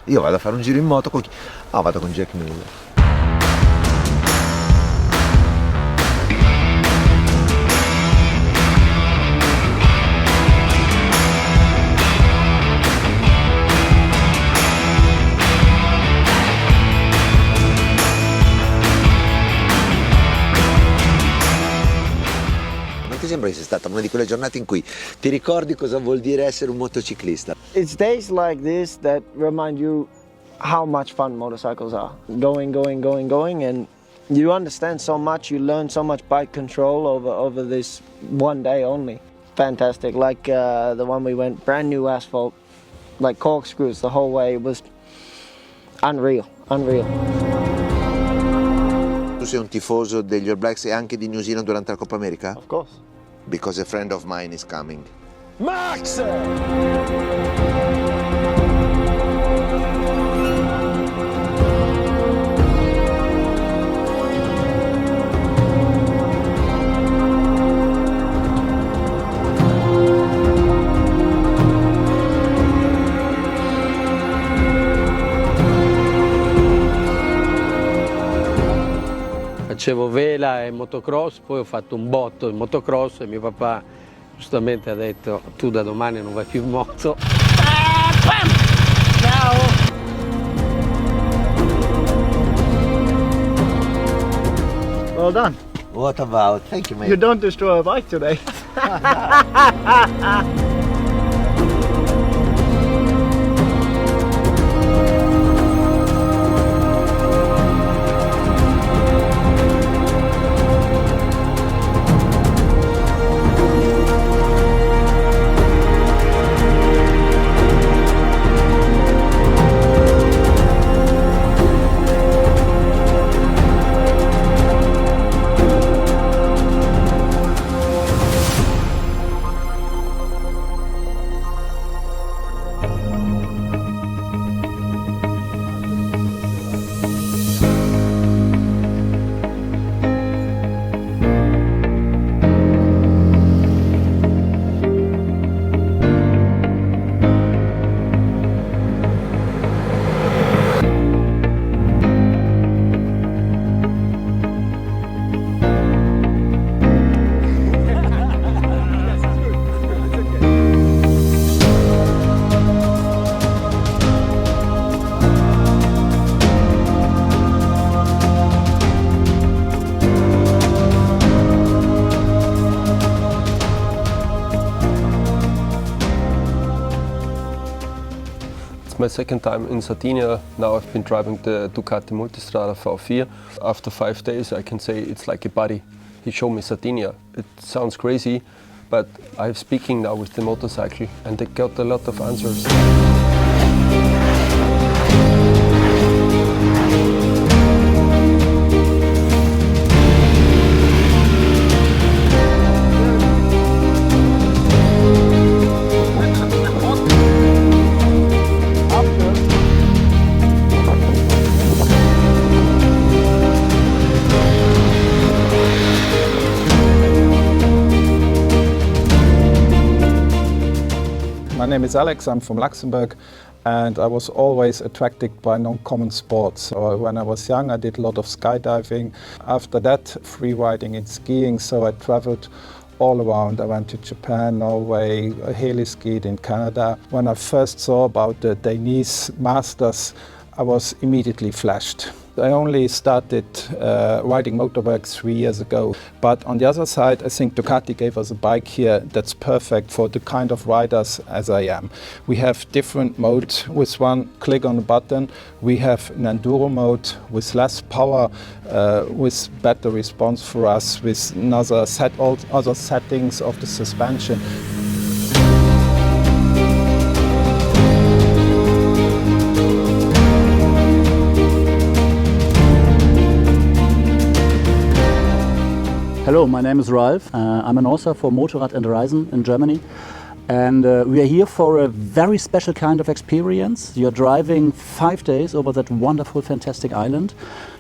Io vado a fare un giro in moto con chi? Ah, vado con Jack Miller. Sembra che sia stata una di quelle giornate in cui ti ricordi cosa vuol dire essere un motociclista. It's days like this that remind you how much fun motorcycles are. Going, and you understand so much, you learn so much bike control over this one day only. Fantastic, like the one we went, brand new asphalt, like corkscrews the whole way. It was unreal. Tu sei un tifoso degli All Blacks e anche di New Zealand durante la Coppa America? Of course. Because a friend of mine is coming. Max! Facevo vela e motocross, poi ho fatto un botto in motocross e mio papà giustamente ha detto tu da domani non vai più in moto. Ciao! Well done. What about? Thank you, mate. You don't destroy a bike today. My second time in Sardinia. Now I've been driving the Ducati Multistrada V4. After 5 days I can say it's like a buddy. He showed me Sardinia. It sounds crazy, but I'm speaking now with the motorcycle and I got a lot of answers. My name is Alex, I'm from Luxembourg, and I was always attracted by non-common sports. When I was young I did a lot of skydiving. After that, free riding and skiing, so I traveled all around. I went to Japan, Norway, heli-skied in Canada. When I first saw about the Dainese Masters, I was immediately flashed. I only started riding motorbikes 3 years ago, but on the other side I think Ducati gave us a bike here that's perfect for the kind of riders as I am. We have different modes. With one click on the button we have an enduro mode with less power, with better response for us, with all other settings of the suspension. Hello, my name is Ralf. I'm an author for Motorrad and Reisen in Germany. And we are here for a very special kind of experience. You're driving 5 days over that wonderful, fantastic island.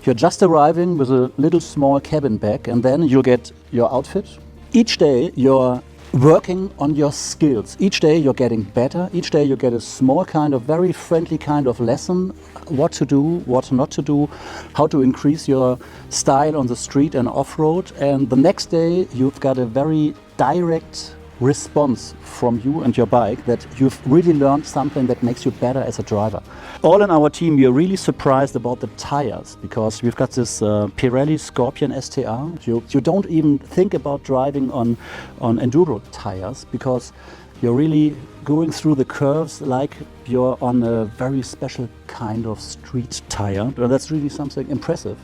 You're just arriving with a little small cabin bag and then you'll get your outfit. Each day you're working on your skills. Each day you're getting better. Each day you get a small kind of very friendly kind of lesson, what to do, what not to do, how to increase your style on the street and off-road. And the next day you've got a very direct response from you and your bike that you've really learned something that makes you better as a driver. All in our team, we are really surprised about the tires because we've got this Pirelli Scorpion STR. You don't even think about driving on enduro tires because you're really going through the curves like you're on a very special kind of street tire. And that's really something impressive.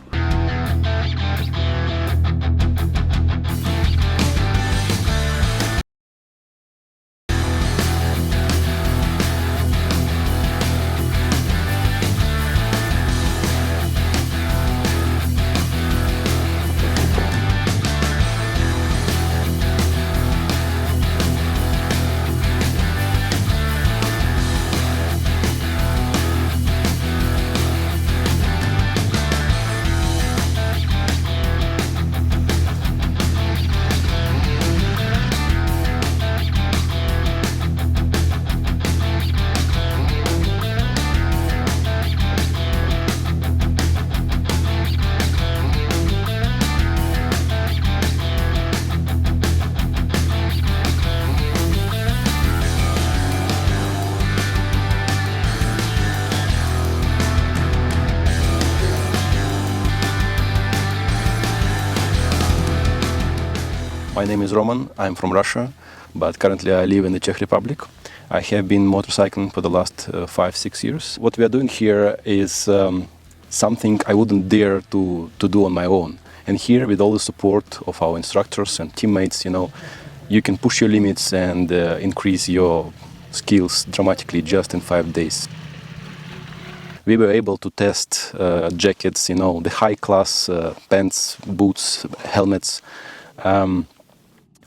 My name is Roman, I'm from Russia, but currently I live in the Czech Republic. I have been motorcycling for the last 5-6 years. What we are doing here is something I wouldn't dare to do on my own. And here, with all the support of our instructors and teammates, you can push your limits and increase your skills dramatically just in 5 days. We were able to test jackets, the high-class pants, boots, helmets,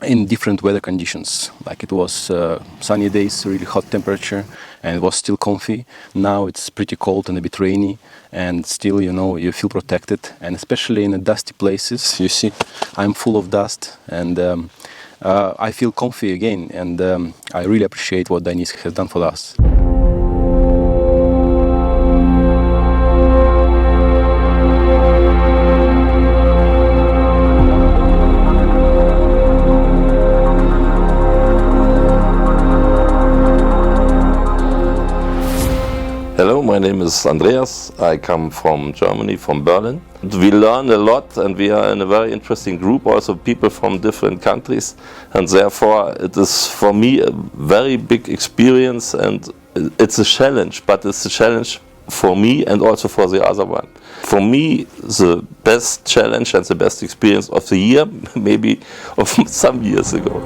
in different weather conditions. Like it was sunny days, really hot temperature, and it was still comfy. Now it's pretty cold and a bit rainy, and still, you feel protected. And especially in the dusty places, you see, I'm full of dust, and I feel comfy again. And I really appreciate what Dainese has done for us. Hello, my name is Andreas. I come from Germany, from Berlin. We learn a lot and we are in a very interesting group, also people from different countries, and therefore it is for me a very big experience and it's a challenge, but it's a challenge for me and also for the other one. For me, the best challenge and the best experience of the year, maybe of some years ago.